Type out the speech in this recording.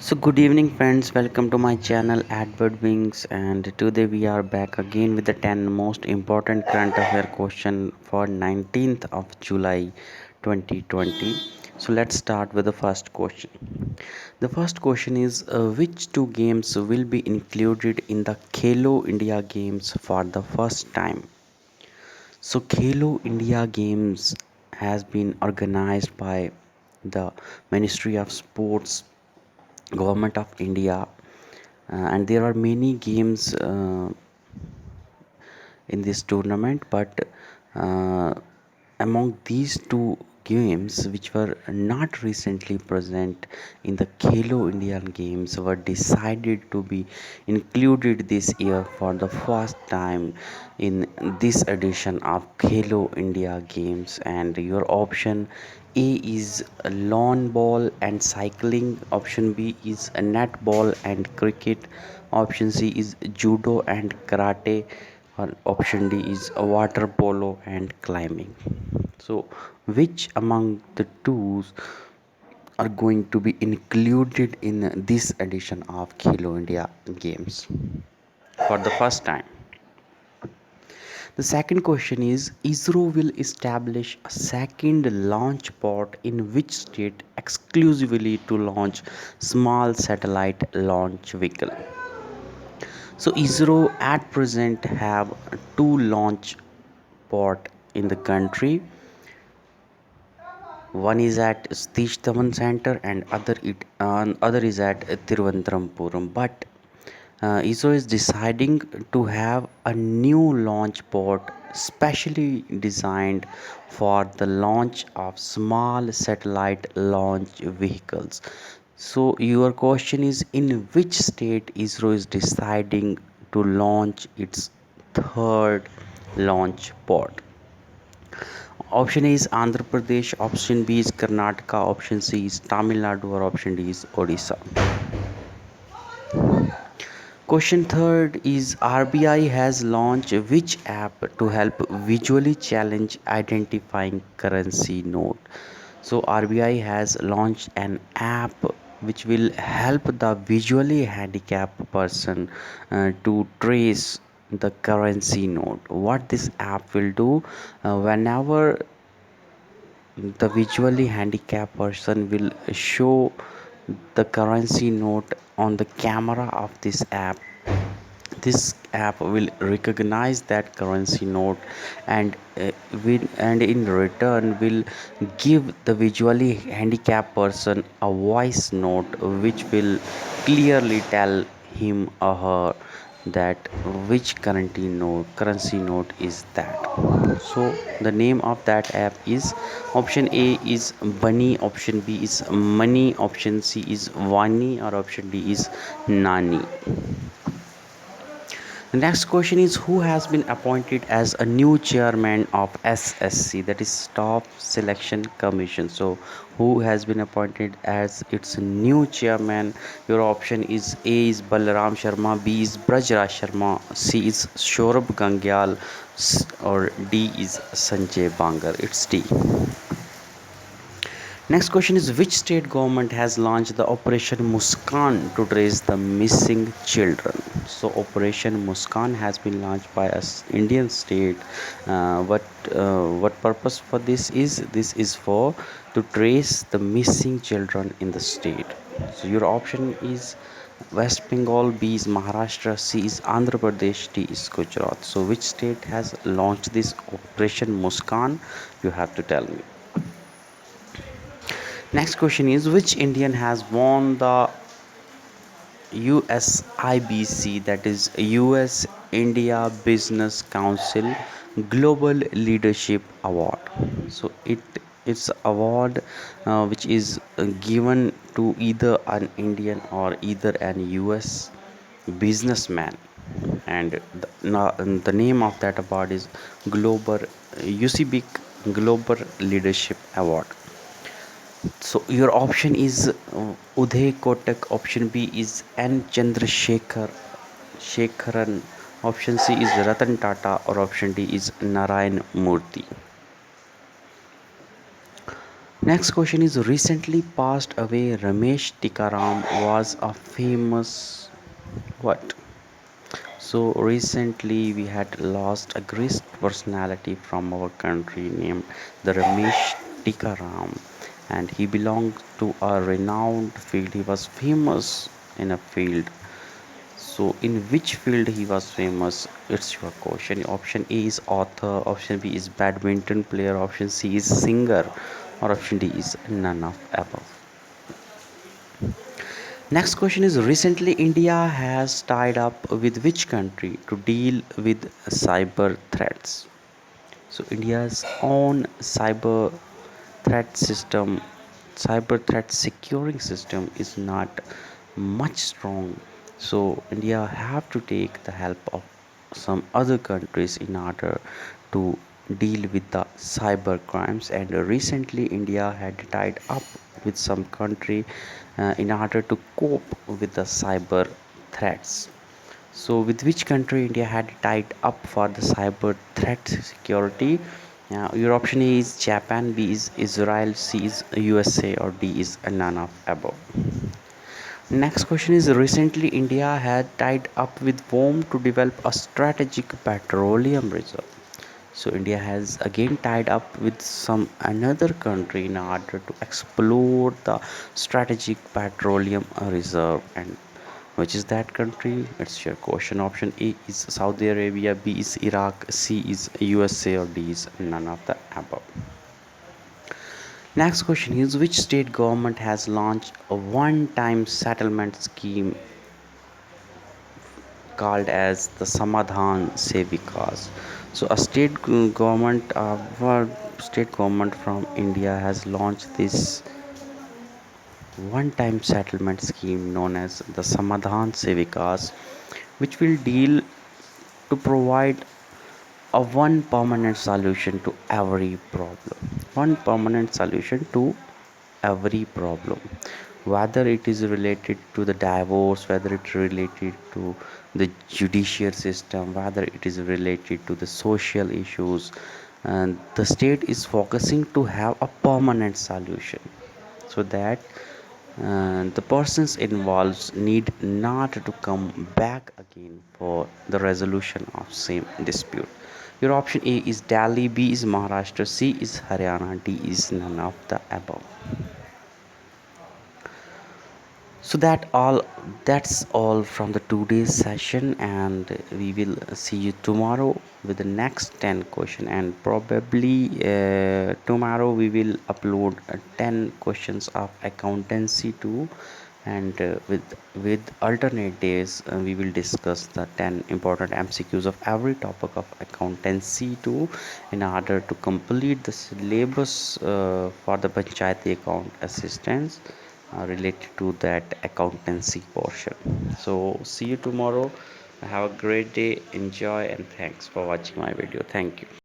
So good evening friends, welcome to my channel Advert Wings, and today we are back again with the 10 most important current affair question for 19th of July 2020. So let's start with the first question. The first question is which two games will be included in the Khelo India Games for the first time? So Khelo India Games has been organized by the Ministry of Sports, Government of India, and there are many games in this tournament, but uh, among these two games which were not recently present in the Khelo Indian Games were decided to be included this year for the first time in this edition of Khelo India Games. And your option A is lawn ball and cycling, option B is netball and cricket, option C is judo and karate, or option D is water polo and climbing. So, which among the two are going to be included in this edition of Khelo India Games for the first time? The second question is ISRO will establish a second launch pad in which state exclusively to launch small satellite launch vehicle. So ISRO at present have two launch port in the country. One is at Satish Dhawan Center and other is at Thiruvananthapuram. But ISRO is deciding to have a new launch port specially designed for the launch of small satellite launch vehicles. So your question is, in which state ISRO is deciding to launch its third launch port? Option A is Andhra Pradesh, option B is Karnataka, option C is Tamil Nadu, or option D is Odisha. Question third is RBI has launched which app to help visually challenge identifying currency note. So RBI has launched an app which will help the visually handicapped person to trace the currency note. What this app will do, whenever the visually handicapped person will show the currency note on the camera of this app, this app will recognize that currency note, and and in return will give the visually handicapped person a voice note which will clearly tell him or her that which currency note is that. So the name of that app is, option A is BANI, option B is money, option C is VANI, or option D is nani. The next question is who has been appointed as a new chairman of SSC, that is Staff Selection Commission. So who has been appointed as its new chairman? Your option is A is Balaram Sharma, B is Brajraj Sharma, C is Shorab Gangyal, or D is Sanjay Bangar. It's D. Next question is which state government has launched the Operation Muskan to trace the missing children? So Operation Muskan has been launched by us Indian state. What purpose for this is? This is for to trace the missing children in the state. So your option is West Bengal, B is Maharashtra, C is Andhra Pradesh, D is Gujarat. So which state has launched this Operation Muskan? You have to tell me. Next question is which Indian has won the USIBC, that is US India Business Council Global Leadership Award? So it's award which is given to either an Indian or either an US businessman, and the name of that award is Global UCBIC Global Leadership Award. So your option is Uday Kotak, option B is N Shekharan, option C is Ratan Tata, or option D is Narayan Murthy. Next question is, recently passed away Ramesh Tikaram was a famous what? So recently we had lost a great personality from our country named the Ramesh Tikaram, and he belonged to a renowned field. He was famous in a field. So in which field he was famous? It's your question. Option A is author, option B is badminton player, option C is singer, or option D is none of above. Next question is, recently India has tied up with which country to deal with cyber threats? So India's own threat system, cyber threat securing system is not much strong. So India have to take the help of some other countries in order to deal with the cyber crimes. And recently India had tied up with some country in order to cope with the cyber threats. So, with which country India had tied up for the cyber threat security? Your option A is Japan, B is Israel, C is USA, or D is none of above. Next question is, recently India had tied up with whom to develop a strategic petroleum reserve. So India has again tied up with some another country in order to explore the strategic petroleum reserve. And which is that country? It's your question. Option A is Saudi Arabia, B is Iraq, C is USA, or D is none of the above. Next question is, which state government has launched a one-time settlement scheme called as the Samadhan se Vikas? So a state government from India has launched this one-time settlement scheme known as the Samadhan se Vikas, which will deal to provide a one permanent solution to every problem. One permanent solution to every problem, whether it is related to the divorce, whether it is related to the judicial system, whether it is related to the social issues, and the state is focusing to have a permanent solution, so that the persons involved need not to come back again for the resolution of same dispute. Your option A is Delhi, B is Maharashtra, C is Haryana, D is none of the above. So that's all from the today's session, and we will see you tomorrow with the next 10 question. And probably tomorrow we will upload 10 questions of accountancy too, and with alternate days we will discuss the 10 important MCQs of every topic of accountancy too, in order to complete the syllabus for the panchayati account assistance related to that accountancy portion. So see you tomorrow. Have a great day, enjoy, and thanks for watching my video. Thank you.